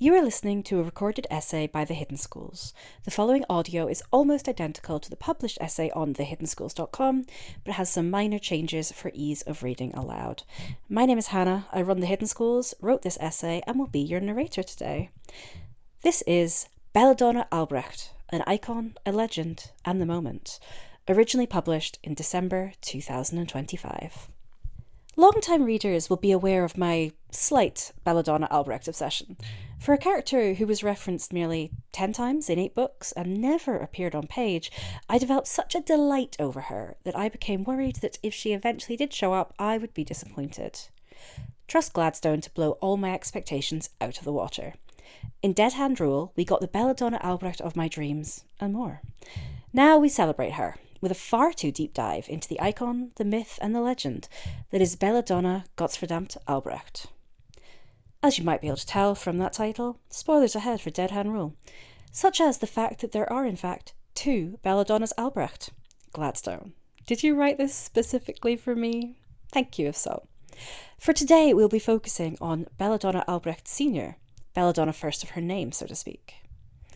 You are listening to a recorded essay by The Hidden Schools. The following audio is almost identical to the published essay on thehiddenschools.com, but has some minor changes for ease of reading aloud. My name is Hannah, I run The Hidden Schools, wrote this essay, and will be your narrator today. This is Belladonna Albrecht, an icon, a legend, and the moment, originally published in December 2025. Long-time readers will be aware of my slight Belladonna Albrecht obsession. For a character who was referenced merely 10 times in 8 books and never appeared on page, I developed such a delight over her that I became worried that if she eventually did show up, I would be disappointed. Trust Gladstone to blow all my expectations out of the water. In Dead Hand Rule, we got the Belladonna Albrecht of my dreams, and more. Now we celebrate her, with a far too deep dive into the icon, the myth, and the legend that is Belladonna Gottverdammt Albrecht. As you might be able to tell from that title, spoilers ahead for Dead Hand Rule, such as the fact that there are in fact 2 Belladonnas Albrecht. Gladstone, did you write this specifically for me? Thank you if so. For today we'll be focusing on Belladonna Albrecht Sr., Belladonna first of her name, so to speak.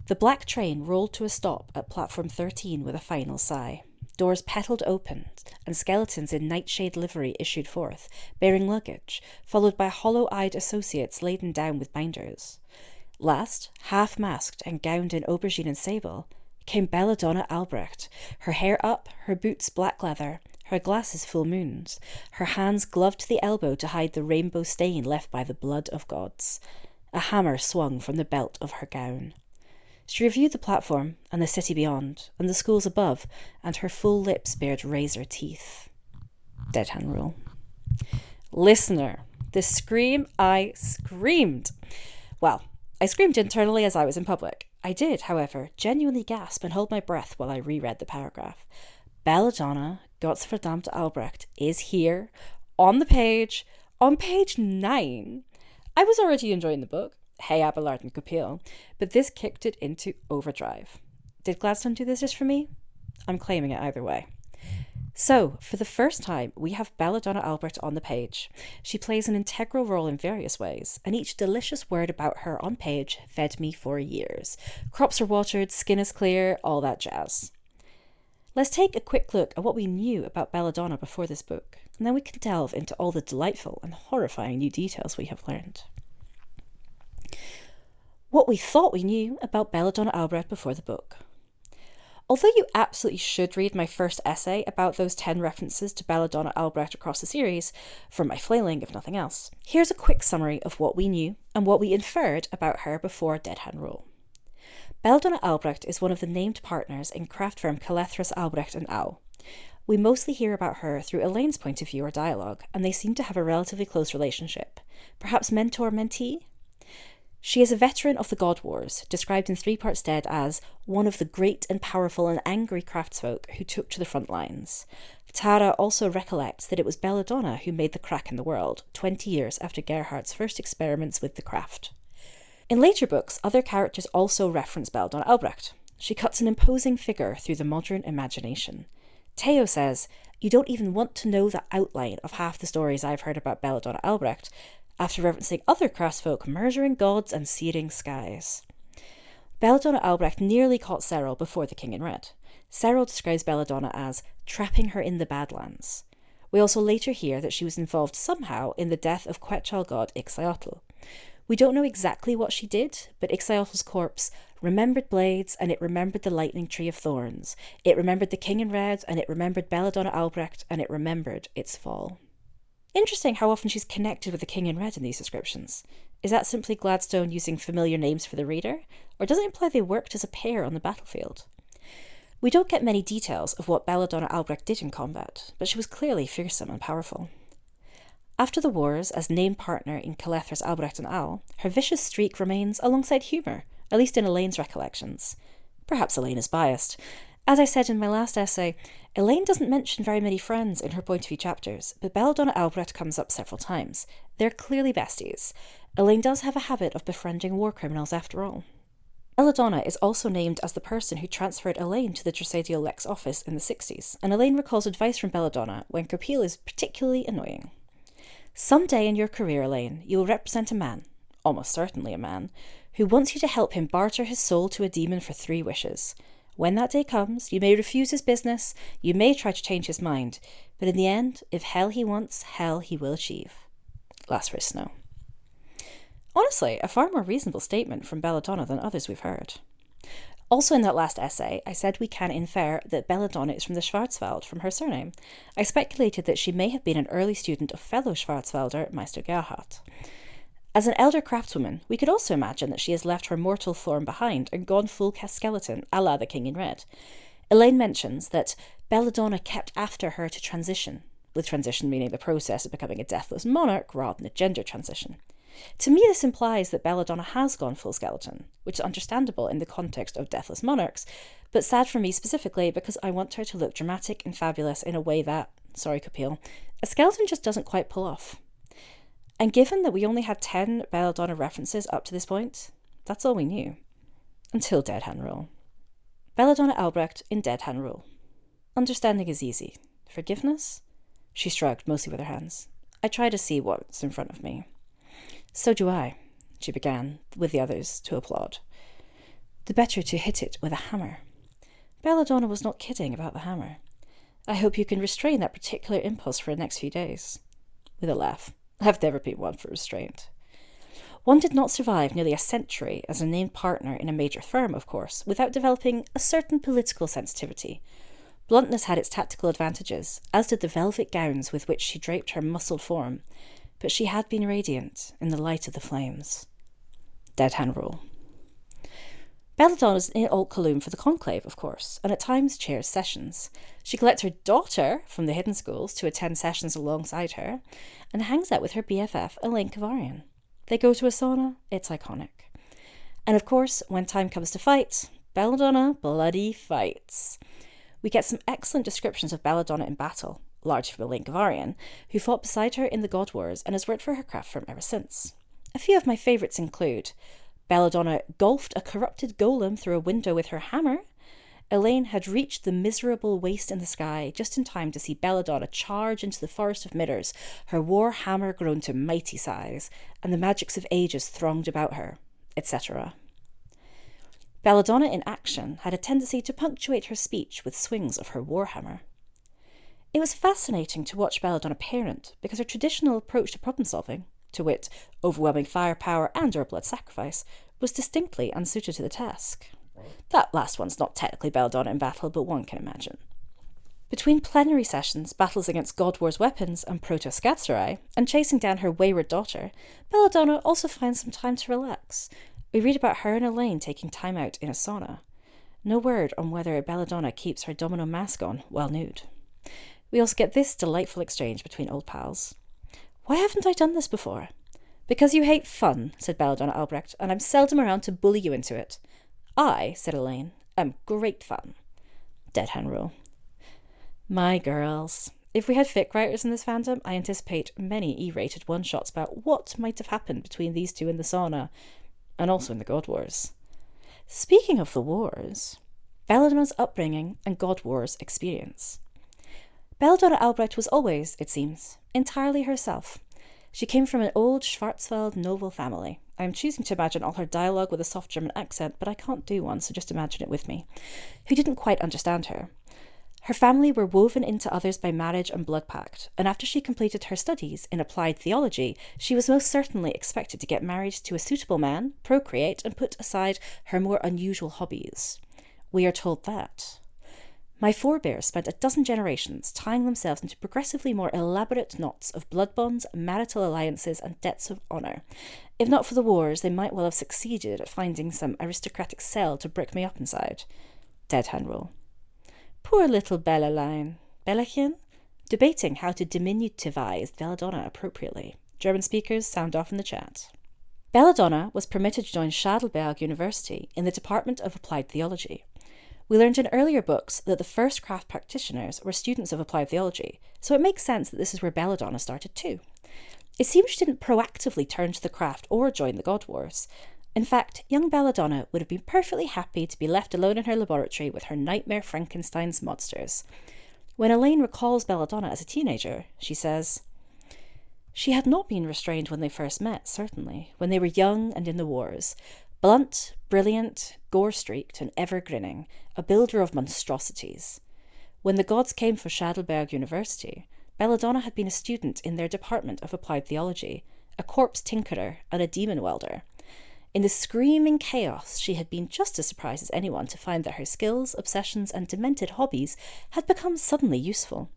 The black train rolled to a stop at platform 13 with a final sigh. Doors petaled open, and skeletons in nightshade livery issued forth, bearing luggage, followed by hollow-eyed associates laden down with binders. Last, half-masked and gowned in aubergine and sable, came Belladonna Albrecht, her hair up, her boots black leather, her glasses full moons, her hands gloved to the elbow to hide the rainbow stain left by the blood of gods. A hammer swung from the belt of her gown. She reviewed the platform, and the city beyond, and the schools above, and her full lips bared razor teeth. Dead Hand Rule. Listener, the scream I screamed. Well, I screamed internally as I was in public. I did, however, genuinely gasp and hold my breath while I reread the paragraph. Belladonna Gottverdammt Albrecht is here, on page 9. I was already enjoying the book. Hey Abelard and Goupil, but this kicked it into overdrive. Did Gladstone do this just for me? I'm claiming it either way. So, for the first time, we have Belladonna Albrecht on the page. She plays an integral role in various ways, and each delicious word about her on page fed me for years. Crops are watered, skin is clear, all that jazz. Let's take a quick look at what we knew about Belladonna before this book, and then we can delve into all the delightful and horrifying new details we have learned. What we thought we knew about Belladonna Albrecht before the book. Although you absolutely should read my first essay about those 10 references to Belladonna Albrecht across the series, for my flailing if nothing else, here's a quick summary of what we knew and what we inferred about her before Dead Hand Rule. Belladonna Albrecht is one of the named partners in craft firm Calethris Albrecht and Au. We mostly hear about her through Elaine's point of view or dialogue, and they seem to have a relatively close relationship. Perhaps mentor-mentee? She is a veteran of the God Wars, described in 3 parts dead as one of the great and powerful and angry craftsfolk who took to the front lines. Tara also recollects that it was Belladonna who made the crack in the world, 20 years after Gerhardt's first experiments with the craft. In later books, other characters also reference Belladonna Albrecht. She cuts an imposing figure through the modern imagination. Theo says, "You don't even want to know the outline of half the stories I've heard about Belladonna Albrecht," after referencing other craftsfolk murdering gods and searing skies. Belladonna Albrecht nearly caught Cyril before the King in Red. Cyril describes Belladonna as trapping her in the Badlands. We also later hear that she was involved somehow in the death of Quetzal god Ixayotl. We don't know exactly what she did, but Ixayotl's corpse remembered blades and it remembered the lightning tree of thorns. It remembered the King in Red and it remembered Belladonna Albrecht and it remembered its fall. Interesting how often she's connected with the King in Red in these descriptions. Is that simply Gladstone using familiar names for the reader, or does it imply they worked as a pair on the battlefield? We don't get many details of what Belladonna Albrecht did in combat, but she was clearly fearsome and powerful. After the wars, as named partner in Calethris Albrecht and Au, her vicious streak remains alongside humour, at least in Elaine's recollections. Perhaps Elaine is biased. As I said in my last essay, Elaine doesn't mention very many friends in her point of view chapters, but Belladonna Albrecht comes up several times. They're clearly besties. Elaine does have a habit of befriending war criminals after all. Belladonna is also named as the person who transferred Elaine to the Dressadio Lex office in the 60s, and Elaine recalls advice from Belladonna when Goupil is particularly annoying. "Someday in your career, Elaine, you will represent a man, almost certainly a man, who wants you to help him barter his soul to a demon for 3 wishes. When that day comes, you may refuse his business, you may try to change his mind, but in the end, if hell he wants, hell he will achieve. Last for snow. Honestly, a far more reasonable statement from Belladonna than others we've heard. Also in that last essay, I said we can infer that Belladonna is from the Schwarzwald from her surname. I speculated that she may have been an early student of fellow Schwarzwalder Meister Gerhard. As an elder craftswoman, we could also imagine that she has left her mortal form behind and gone full skeleton, a la the King in Red. Elaine mentions that Belladonna kept after her to transition, with transition meaning the process of becoming a deathless monarch rather than a gender transition. To me, this implies that Belladonna has gone full skeleton, which is understandable in the context of deathless monarchs, but sad for me specifically because I want her to look dramatic and fabulous in a way that, sorry Capil, a skeleton just doesn't quite pull off. And given that we only had 10 Belladonna references up to this point, that's all we knew. Until Dead Hand Rule. Belladonna Albrecht in Dead Hand Rule. Understanding is easy. Forgiveness? She shrugged, mostly with her hands. I try to see what's in front of me. So do I, she began, with the others, to applaud. The better to hit it with a hammer. Belladonna was not kidding about the hammer. I hope you can restrain that particular impulse for the next few days. With a laugh. I've never been one for restraint. One did not survive nearly a century as a named partner in a major firm, of course, without developing a certain political sensitivity. Bluntness had its tactical advantages, as did the velvet gowns with which she draped her muscled form, but she had been radiant in the light of the flames. Dead Hand Rule. Belladonna is in Alt Coloum for the conclave, of course, and at times chairs sessions. She collects her daughter from the hidden schools to attend sessions alongside her, and hangs out with her BFF, Elaine Kavarian. They go to a sauna, it's iconic. And of course, when time comes to fight, Belladonna bloody fights. We get some excellent descriptions of Belladonna in battle, largely from Elaine Kavarian, who fought beside her in the God Wars and has worked for her craft firm ever since. A few of my favourites include Belladonna golfed a corrupted golem through a window with her hammer. Elaine had reached the miserable waste in the sky just in time to see Belladonna charge into the forest of Midders, her war hammer grown to mighty size, and the magics of ages thronged about her, etc. Belladonna in action had a tendency to punctuate her speech with swings of her war hammer. It was fascinating to watch Belladonna parent because her traditional approach to problem solving, to wit, overwhelming firepower and or blood sacrifice, was distinctly unsuited to the task. That last one's not technically Belladonna in battle, but one can imagine. Between plenary sessions, battles against God War's weapons and Proto-Skatsarai, and chasing down her wayward daughter, Belladonna also finds some time to relax. We read about her and Elaine taking time out in a sauna. No word on whether Belladonna keeps her domino mask on while nude. We also get this delightful exchange between old pals. Why haven't I done this before? Because you hate fun, said Belladonna Albrecht, and I'm seldom around to bully you into it. I, said Elaine, am great fun. Dead Hand Rule. My girls. If we had fic writers in this fandom, I anticipate many E-rated one-shots about what might have happened between these two in the sauna, and also in the God Wars. Speaking of the wars, Belladonna's upbringing and God Wars experience. Belladonna Albrecht was always, it seems, entirely herself. She came from an old Schwarzwald noble family. I am choosing to imagine all her dialogue with a soft German accent, but I can't do one, so just imagine it with me. Who didn't quite understand her. Her family were woven into others by marriage and blood pact, and after she completed her studies in applied theology, she was most certainly expected to get married to a suitable man, procreate, and put aside her more unusual hobbies. We are told that. My forebears spent a dozen generations tying themselves into progressively more elaborate knots of blood bonds, marital alliances, and debts of honour. If not for the wars, they might well have succeeded at finding some aristocratic cell to brick me up inside. Dead Hand Rule. Poor little Bellaline. Bellachen? Debating how to diminutivize Belladonna appropriately. German speakers sound off in the chat. Belladonna was permitted to join Heidelberg University in the Department of Applied Theology. We learned in earlier books that the first craft practitioners were students of applied theology, so it makes sense that this is where Belladonna started too. It seems she didn't proactively turn to the craft or join the God Wars. In fact, young Belladonna would have been perfectly happy to be left alone in her laboratory with her nightmare Frankenstein's monsters. When Elaine recalls Belladonna as a teenager, she says, "She had not been restrained when they first met, certainly, when they were young and in the wars. Blunt, brilliant, gore-streaked and ever-grinning, a builder of monstrosities. When the gods came for Shadelberg University, Belladonna had been a student in their Department of Applied Theology, a corpse tinkerer and a demon welder. In the screaming chaos, she had been just as surprised as anyone to find that her skills, obsessions and demented hobbies had become suddenly useful.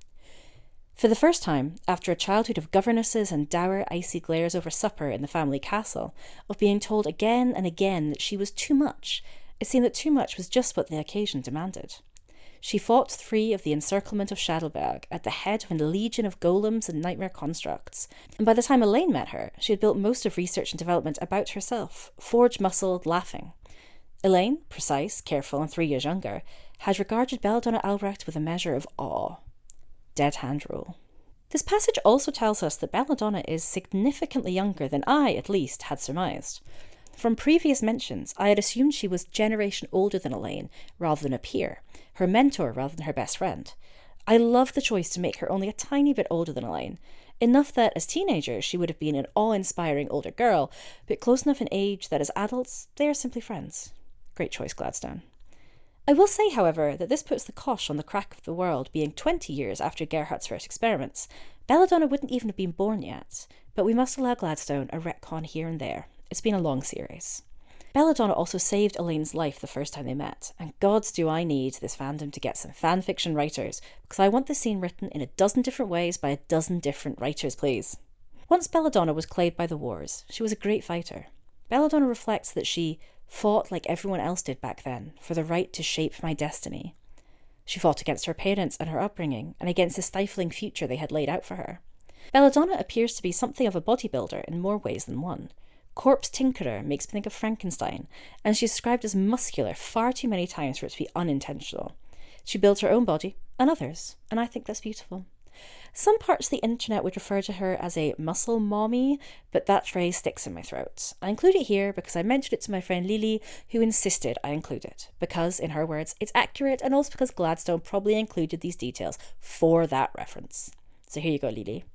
For the first time, after a childhood of governesses and dour, icy glares over supper in the family castle, of being told again and again that she was too much, it seemed that too much was just what the occasion demanded. She fought free of the encirclement of Shadelberg at the head of a legion of golems and nightmare constructs, and by the time Elaine met her, she had built most of research and development about herself, forge-muscled, laughing. Elaine, precise, careful, and 3 years younger, had regarded Belladonna Albrecht with a measure of awe. Dead hand rule. This passage also tells us that Belladonna is significantly younger than I, at least, had surmised. From previous mentions, I had assumed she was generation older than Elaine, rather than a peer, her mentor rather than her best friend. I love the choice to make her only a tiny bit older than Elaine, enough that as teenagers she would have been an awe-inspiring older girl, but close enough in age that as adults they are simply friends. Great choice, Gladstone. I will say, however, that this puts the cosh on the crack of the world being 20 years after Gerhardt's first experiments. Belladonna wouldn't even have been born yet, but we must allow Gladstone a retcon here and there. It's been a long series. Belladonna also saved Elaine's life the first time they met, and gods do I need this fandom to get some fanfiction writers, because I want this scene written in a dozen different ways by a dozen different writers, please. Once Belladonna was claimed by the wars, she was a great fighter. Belladonna reflects that she fought like everyone else did back then, for the right to shape my destiny. She fought against her parents and her upbringing, and against the stifling future they had laid out for her. Belladonna appears to be something of a bodybuilder in more ways than one. Corpse tinkerer makes me think of Frankenstein, and she's described as muscular far too many times for it to be unintentional. She builds her own body, and others, and I think that's beautiful. Some parts of the internet would refer to her as a muscle mommy, but that phrase sticks in my throat. I include it here because I mentioned it to my friend Lily, who insisted I include it, because, in her words, it's accurate, and also because Gladstone probably included these details for that reference. So here you go, Lily.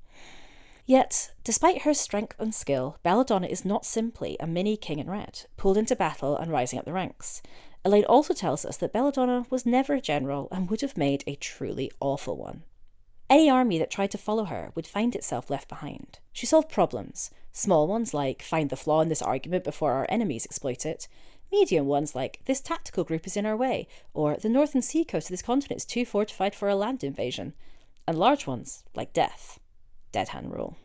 Yet, despite her strength and skill, Belladonna is not simply a mini king in red, pulled into battle and rising up the ranks. Elaine also tells us that Belladonna was never a general and would have made a truly awful one. Any army that tried to follow her would find itself left behind. She solved problems, small ones like find the flaw in this argument before our enemies exploit it, medium ones like this tactical group is in our way, or the northern seacoast of this continent is too fortified for a land invasion, and large ones like death. Dead hand rule.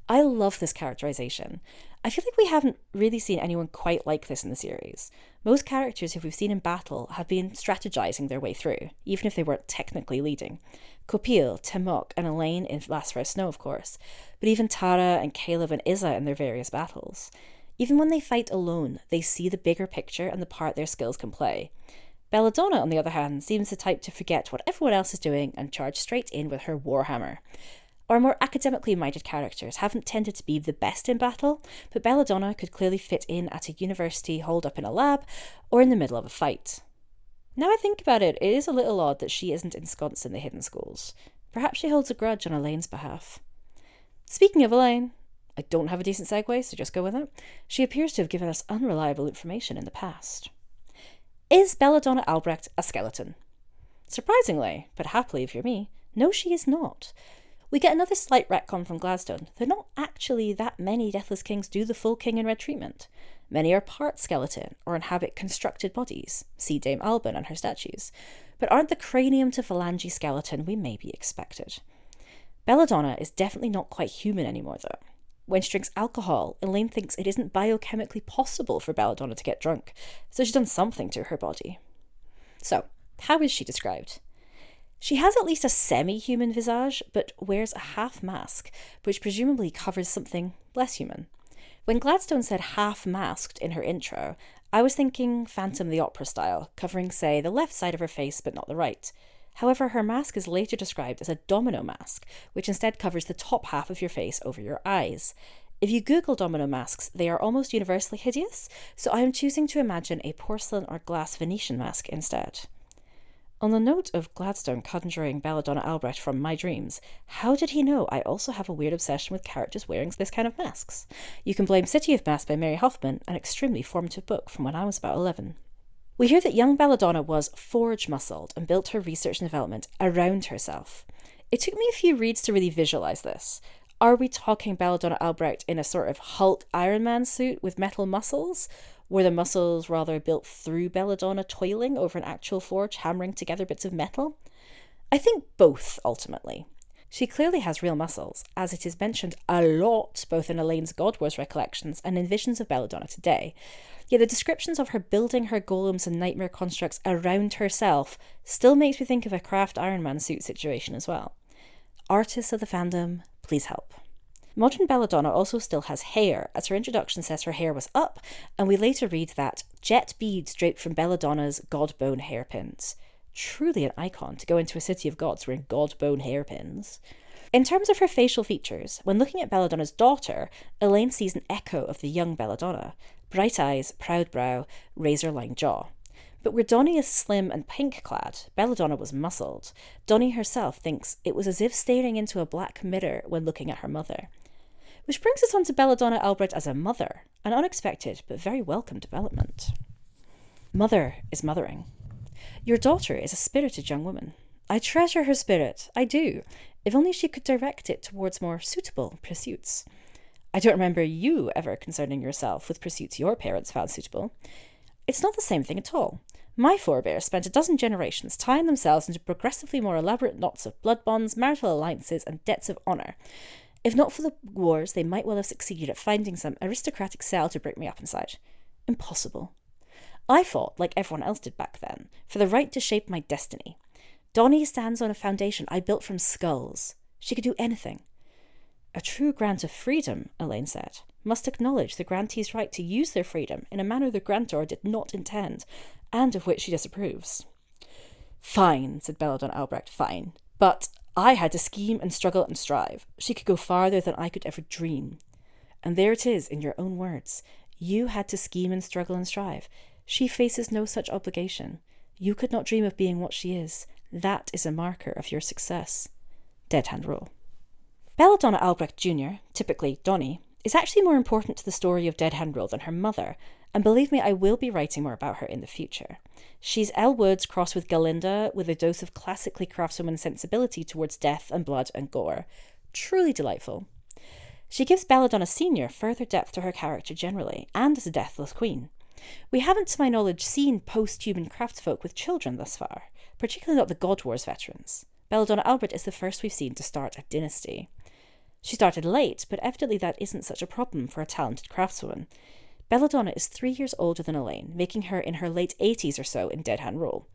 I love this characterization. I feel like we haven't really seen anyone quite like this in the series. Most characters who we've seen in battle have been strategizing their way through, even if they weren't technically leading. Copiel, Timok, and Elaine in Last First Snow, of course, but even Tara and Caleb and Izza in their various battles. Even when they fight alone, they see the bigger picture and the part their skills can play. Belladonna, on the other hand, seems the type to forget what everyone else is doing and charge straight in with her warhammer. Our more academically minded characters haven't tended to be the best in battle, but Belladonna could clearly fit in at a university holed up in a lab or in the middle of a fight. Now I think about it, it is a little odd that she isn't ensconced in the hidden schools. Perhaps she holds a grudge on Elaine's behalf. Speaking of Elaine, I don't have a decent segue, so just go with it. She appears to have given us unreliable information in the past. Is Belladonna Albrecht a skeleton? Surprisingly, but happily if you're me, no, she is not. We get another slight retcon from Gladstone. There are not actually that many Deathless Kings do the full King in Red treatment. Many are part skeleton or inhabit constructed bodies, see Dame Alban and her statues, but aren't the cranium to phalange skeleton we may be expected. Belladonna is definitely not quite human anymore though. When she drinks alcohol, Elaine thinks it isn't biochemically possible for Belladonna to get drunk, so she's done something to her body. So, how is she described? She has at least a semi-human visage, but wears a half mask, which presumably covers something less human. When Gladstone said half-masked in her intro, I was thinking Phantom of the Opera style, covering, say, the left side of her face but not the right. However, her mask is later described as a domino mask, which instead covers the top half of your face over your eyes. If you Google domino masks, they are almost universally hideous, so I am choosing to imagine a porcelain or glass Venetian mask instead. On the note of Gladstone conjuring Belladonna Albrecht from my dreams, how did he know I also have a weird obsession with characters wearing this kind of masks? You can blame City of Masks by Mary Hoffman, an extremely formative book from when I was about 11. We hear that young Belladonna was forge-muscled and built her research and development around herself. It took me a few reads to really visualise this. Are we talking Belladonna Albrecht in a sort of Hulk Iron Man suit with metal muscles? Were the muscles rather built through Belladonna toiling over an actual forge, hammering together bits of metal? I think both, ultimately. She clearly has real muscles, as it is mentioned a lot both in Elaine's God Wars recollections and in visions of Belladonna today. Yet the descriptions of her building her golems and nightmare constructs around herself still makes me think of a craft Iron Man suit situation as well. Artists of the fandom, please help. Modern Belladonna also still has hair, as her introduction says her hair was up, and we later read that jet beads draped from Belladonna's god bone hairpins. Truly an icon to go into a city of gods wearing god bone hairpins. In terms of her facial features, when looking at Belladonna's daughter, Elaine sees an echo of the young Belladonna. Bright eyes, proud brow, razor-lined jaw. But where Donnie is slim and pink-clad, Belladonna was muscled. Donnie herself thinks it was as if staring into a black mirror when looking at her mother. Which brings us on to Belladonna Albrecht as a mother, an unexpected but very welcome development. Mother is mothering. Your daughter is a spirited young woman. I treasure her spirit, I do, if only she could direct it towards more suitable pursuits. I don't remember you ever concerning yourself with pursuits your parents found suitable. It's not the same thing at all. My forebears spent 12 generations tying themselves into progressively more elaborate knots of blood bonds, marital alliances, and debts of honour. If not for the wars, they might well have succeeded at finding some aristocratic cell to break me up inside. Impossible. I fought, like everyone else did back then, for the right to shape my destiny. Donnie stands on a foundation I built from skulls. She could do anything. A true grant of freedom, Elaine said, must acknowledge the grantee's right to use their freedom in a manner the grantor did not intend, and of which she disapproves. Fine, said Belladonna Albrecht, fine. But I had to scheme and struggle and strive. She could go farther than I could ever dream. And there it is, in your own words. You had to scheme and struggle and strive. She faces no such obligation. You could not dream of being what she is. That is a marker of your success. Dead hand rule. Belladonna Albrecht Jr., typically Donnie, is actually more important to the story of Dead Hand Rule than her mother, and believe me, I will be writing more about her in the future. She's Elle Woods crossed with Galinda, with a dose of classically craftswoman sensibility towards death and blood and gore. Truly delightful. She gives Belladonna Sr. further depth to her character generally, and as a deathless queen. We haven't, to my knowledge, seen post-human craftsfolk with children thus far, particularly not the God Wars veterans. Belladonna Albrecht is the first we've seen to start a dynasty. She started late, but evidently that isn't such a problem for a talented craftswoman. Belladonna is 3 years older than Elaine, making her in her late 80s or so in Dead Hand Rule.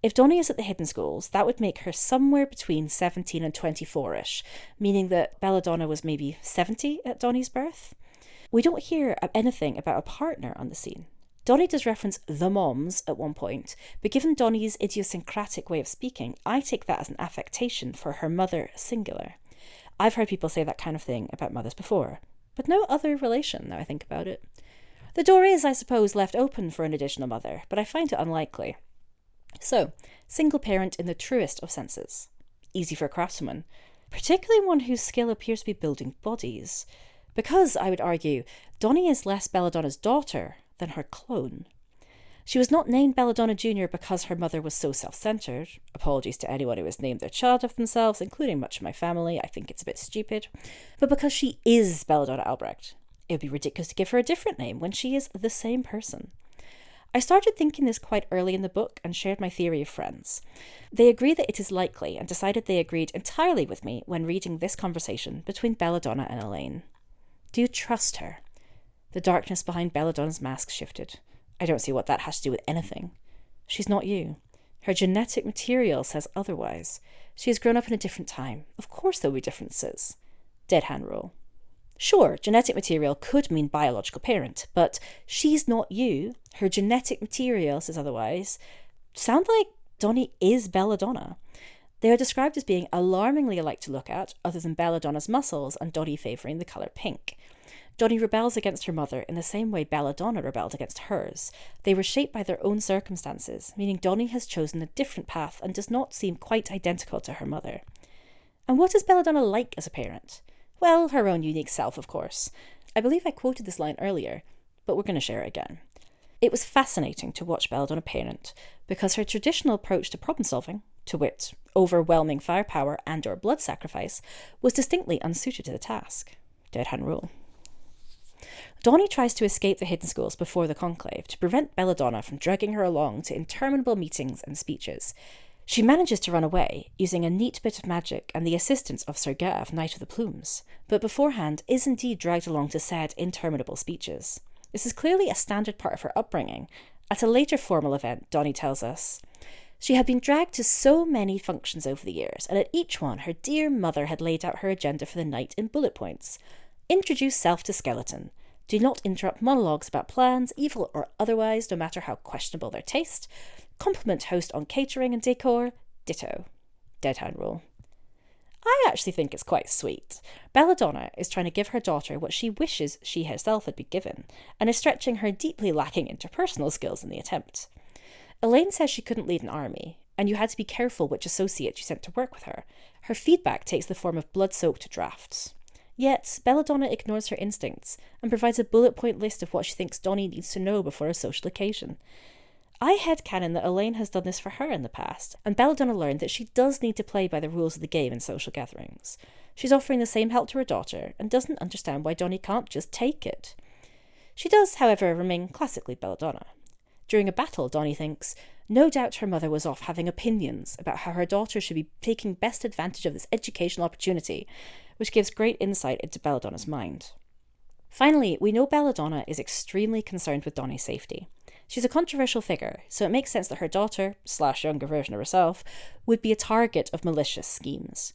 If Donnie is at the hidden schools, that would make her somewhere between 17 and 24-ish, meaning that Belladonna was maybe 70 at Donnie's birth. We don't hear anything about a partner on the scene. Donnie does reference the moms at one point, but given Donnie's idiosyncratic way of speaking, I take that as an affectation for her mother singular. I've heard people say that kind of thing about mothers before, but no other relation, now I think about it. The door is, I suppose, left open for an additional mother, but I find it unlikely. So, single parent in the truest of senses. Easy for a craftswoman, particularly one whose skill appears to be building bodies. Because, I would argue, Donnie is less Belladonna's daughter than her clone. She was not named Belladonna Jr. because her mother was so self-centered. Apologies to anyone who has named their child after themselves, including much of my family. I think it's a bit stupid. But because she is Belladonna Albrecht. It would be ridiculous to give her a different name when she is the same person. I started thinking this quite early in the book and shared my theory of friends. They agree that it is likely and decided they agreed entirely with me when reading this conversation between Belladonna and Elaine. Do you trust her? The darkness behind Belladonna's mask shifted. I don't see what that has to do with anything. She's not you. Her genetic material says otherwise. She has grown up in a different time. Of course there'll be differences. Dead hand rule. Sure, genetic material could mean biological parent, but she's not you. Her genetic material says otherwise. Sound like Donnie is Belladonna. They are described as being alarmingly alike to look at, other than Belladonna's muscles and Donnie favouring the colour pink. Donnie rebels against her mother in the same way Belladonna rebelled against hers. They were shaped by their own circumstances, meaning Donnie has chosen a different path and does not seem quite identical to her mother. And what is Belladonna like as a parent? Well, her own unique self, of course. I believe I quoted this line earlier, but we're going to share it again. It was fascinating to watch Belladonna parent, because her traditional approach to problem solving, to wit, overwhelming firepower and or blood sacrifice, was distinctly unsuited to the task. Dead hand rule. Donnie tries to escape the hidden schools before the conclave to prevent Belladonna from dragging her along to interminable meetings and speeches. She manages to run away, using a neat bit of magic and the assistance of Sir Gav, Knight of the Plumes, but beforehand is indeed dragged along to said interminable speeches. This is clearly a standard part of her upbringing. At a later formal event, Donnie tells us, she had been dragged to so many functions over the years, and at each one her dear mother had laid out her agenda for the night in bullet points. Introduce self to skeleton. Do not interrupt monologues about plans, evil or otherwise, no matter how questionable their taste. Compliment host on catering and decor. Ditto. Dead hand rule. I actually think it's quite sweet. Belladonna is trying to give her daughter what she wishes she herself had been given, and is stretching her deeply lacking interpersonal skills in the attempt. Elaine says she couldn't lead an army, and you had to be careful which associates you sent to work with her. Her feedback takes the form of blood-soaked drafts. Yet, Belladonna ignores her instincts and provides a bullet point list of what she thinks Donnie needs to know before a social occasion. I headcanon that Elaine has done this for her in the past, and Belladonna learned that she does need to play by the rules of the game in social gatherings. She's offering the same help to her daughter, and doesn't understand why Donnie can't just take it. She does, however, remain classically Belladonna. During a battle, Donnie thinks, no doubt her mother was off having opinions about how her daughter should be taking best advantage of this educational opportunity, which gives great insight into Belladonna's mind. Finally, we know Belladonna is extremely concerned with Donnie's safety. She's a controversial figure, so it makes sense that her daughter, / younger version of herself, would be a target of malicious schemes.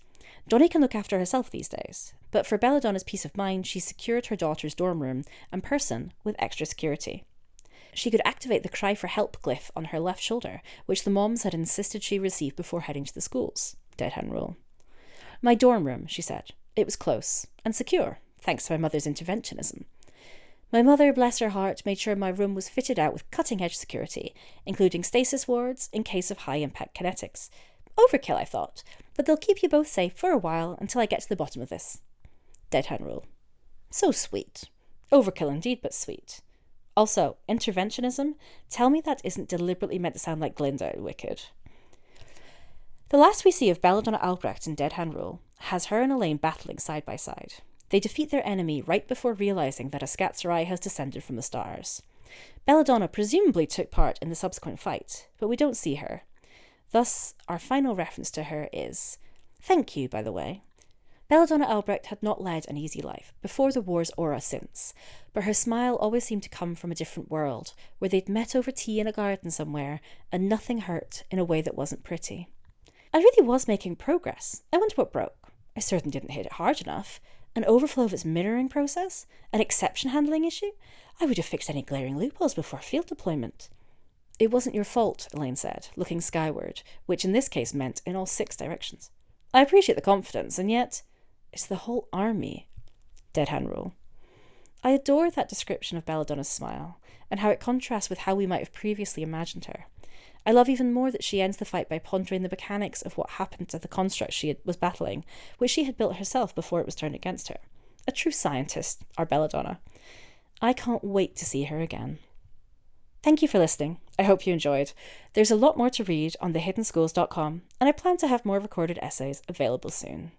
Donnie can look after herself these days, but for Belladonna's peace of mind, she secured her daughter's dorm room and person with extra security. She could activate the cry for help glyph on her left shoulder, which the moms had insisted she receive before heading to the schools. Dead hand rule. My dorm room, she said. It was close and secure, thanks to my mother's interventionism. My mother, bless her heart, made sure my room was fitted out with cutting-edge security, including stasis wards in case of high-impact kinetics. Overkill, I thought, but they'll keep you both safe for a while until I get to the bottom of this. Dead hand rule. So sweet. Overkill indeed, but sweet. Also, interventionism? Tell me that isn't deliberately meant to sound like Glinda in Wicked. The last we see of Belladonna Albrecht in Dead Hand Rule has her and Elaine battling side by side. They defeat their enemy right before realising that a Skatsarai has descended from the stars. Belladonna presumably took part in the subsequent fight, but we don't see her. Thus, our final reference to her is, thank you, by the way. Belladonna Albrecht had not led an easy life, before the wars or since, but her smile always seemed to come from a different world, where they'd met over tea in a garden somewhere, and nothing hurt in a way that wasn't pretty. I really was making progress. I wonder what broke. I certainly didn't hit it hard enough. An overflow of its mirroring process? An exception handling issue? I would have fixed any glaring loopholes before field deployment. It wasn't your fault, Elaine said, looking skyward, which in this case meant in all 6 directions. I appreciate the confidence, and yet, it's the whole army. Dead hand rule. I adore that description of Belladonna's smile, and how it contrasts with how we might have previously imagined her. I love even more that she ends the fight by pondering the mechanics of what happened to the construct she was battling, which she had built herself before it was turned against her. A true scientist, our Belladonna. I can't wait to see her again. Thank you for listening. I hope you enjoyed. There's a lot more to read on thehiddenschools.com, and I plan to have more recorded essays available soon.